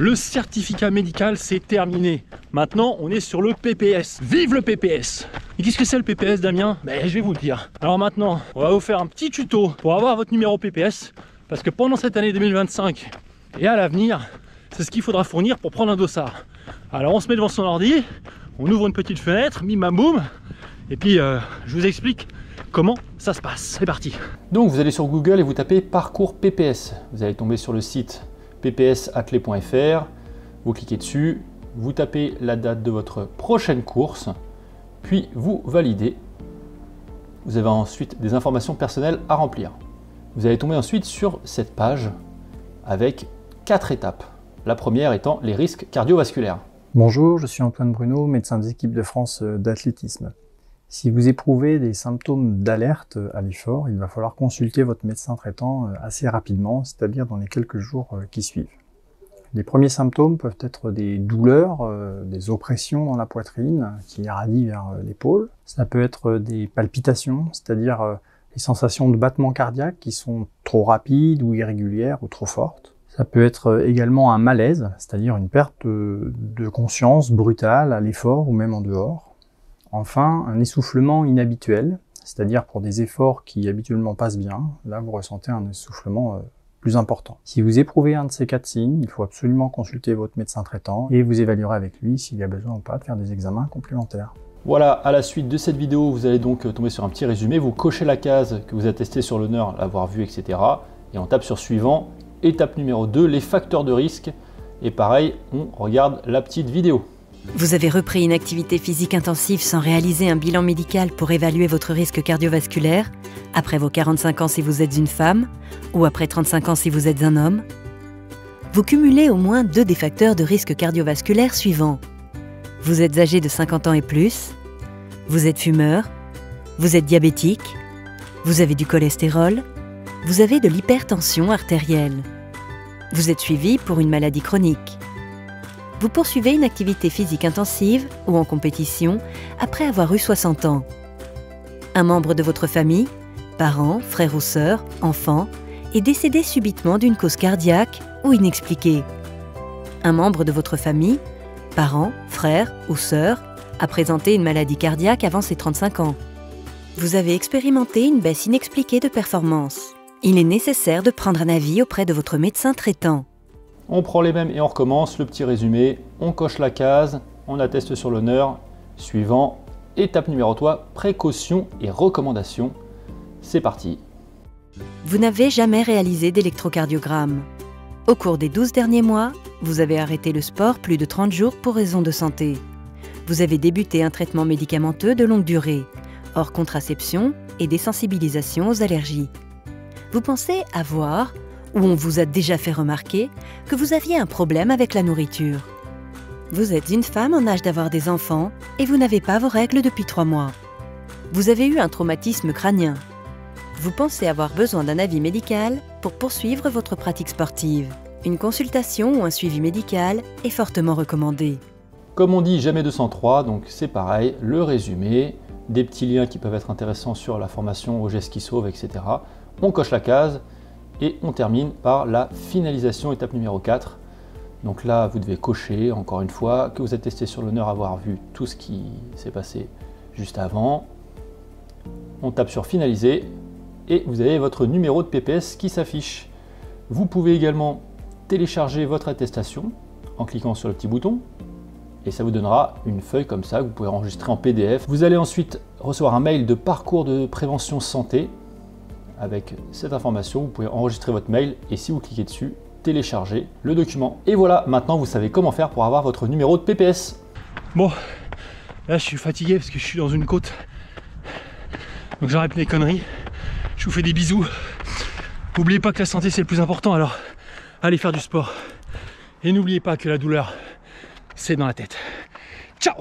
Le certificat médical, c'est terminé. Maintenant, on est sur le PPS. Vive le PPS! Et qu'est-ce que c'est le PPS, Damien? Ben, je vais vous le dire. Alors maintenant, on va vous faire un petit tuto pour avoir votre numéro PPS. Parce que pendant cette année 2025 et à l'avenir, c'est ce qu'il faudra fournir pour prendre un dossard. Alors on se met devant son ordi, on ouvre une petite fenêtre, bim bam boum, et puis je vous explique comment ça se passe. C'est parti. Donc vous allez sur Google et vous tapez parcours PPS. Vous allez tomber sur le site ppsathlé.fr, vous cliquez dessus, vous tapez la date de votre prochaine course, puis vous validez. Vous avez ensuite des informations personnelles à remplir. Vous allez tomber ensuite sur cette page avec 4 étapes. La première étant les risques cardiovasculaires. Bonjour, je suis Antoine Bruno, médecin des équipes de France d'athlétisme. Si vous éprouvez des symptômes d'alerte à l'effort, il va falloir consulter votre médecin traitant assez rapidement, c'est-à-dire dans les quelques jours qui suivent. Les premiers symptômes peuvent être des douleurs, des oppressions dans la poitrine qui irradient vers l'épaule. Ça peut être des palpitations, c'est-à-dire les sensations de battement cardiaque qui sont trop rapides ou irrégulières ou trop fortes. Ça peut être également un malaise, c'est-à-dire une perte de conscience brutale à l'effort ou même en dehors. Enfin, un essoufflement inhabituel, c'est-à-dire pour des efforts qui habituellement passent bien, là vous ressentez un essoufflement plus important. Si vous éprouvez un de ces 4 signes, il faut absolument consulter votre médecin traitant et vous évaluerez avec lui s'il y a besoin ou pas de faire des examens complémentaires. Voilà, à la suite de cette vidéo, vous allez donc tomber sur un petit résumé, vous cochez la case que vous avez testé sur l'honneur, l'avoir vu, etc. Et on tape sur suivant. Étape numéro 2, les facteurs de risque. Et pareil, on regarde la petite vidéo. Vous avez repris une activité physique intensive sans réaliser un bilan médical pour évaluer votre risque cardiovasculaire, après vos 45 ans si vous êtes une femme, ou après 35 ans si vous êtes un homme. Vous cumulez au moins 2 des facteurs de risque cardiovasculaire suivants. Vous êtes âgé de 50 ans et plus, vous êtes fumeur, vous êtes diabétique, vous avez du cholestérol, vous avez de l'hypertension artérielle. Vous êtes suivi pour une maladie chronique. Vous poursuivez une activité physique intensive ou en compétition après avoir eu 60 ans. Un membre de votre famille, parents, frères ou sœurs, enfants, est décédé subitement d'une cause cardiaque ou inexpliquée. Un membre de votre famille, parents, frères ou sœurs, a présenté une maladie cardiaque avant ses 35 ans. Vous avez expérimenté une baisse inexpliquée de performance. Il est nécessaire de prendre un avis auprès de votre médecin traitant. On prend les mêmes et on recommence, le petit résumé, on coche la case, on atteste sur l'honneur. Suivant, étape numéro 3, précautions et recommandations. C'est parti. Vous n'avez jamais réalisé d'électrocardiogramme. Au cours des 12 derniers mois, vous avez arrêté le sport plus de 30 jours pour raison de santé. Vous avez débuté un traitement médicamenteux de longue durée, hors contraception et désensibilisation aux allergies. Vous pensez avoir, ou on vous a déjà fait remarquer, que vous aviez un problème avec la nourriture. Vous êtes une femme en âge d'avoir des enfants et vous n'avez pas vos règles depuis 3 mois. Vous avez eu un traumatisme crânien. Vous pensez avoir besoin d'un avis médical pour poursuivre votre pratique sportive. Une consultation ou un suivi médical est fortement recommandé. Comme on dit, jamais 203, donc c'est pareil, le résumé, des petits liens qui peuvent être intéressants sur la formation aux gestes qui sauvent, etc. On coche la case. Et on termine par la finalisation, étape numéro 4. Donc là, vous devez cocher, encore une fois, que vous êtes testé sur l'honneur avoir vu tout ce qui s'est passé juste avant. On tape sur finaliser et vous avez votre numéro de PPS qui s'affiche. Vous pouvez également télécharger votre attestation en cliquant sur le petit bouton et ça vous donnera une feuille comme ça que vous pouvez enregistrer en PDF. Vous allez ensuite recevoir un mail de parcours de prévention santé. Avec cette information, vous pouvez enregistrer votre mail et si vous cliquez dessus, télécharger le document. Et voilà, maintenant vous savez comment faire pour avoir votre numéro de PPS. Bon, là je suis fatigué parce que je suis dans une côte. Donc j'arrête mes conneries. Je vous fais des bisous. N'oubliez pas que la santé c'est le plus important, alors allez faire du sport. Et n'oubliez pas que la douleur, c'est dans la tête. Ciao!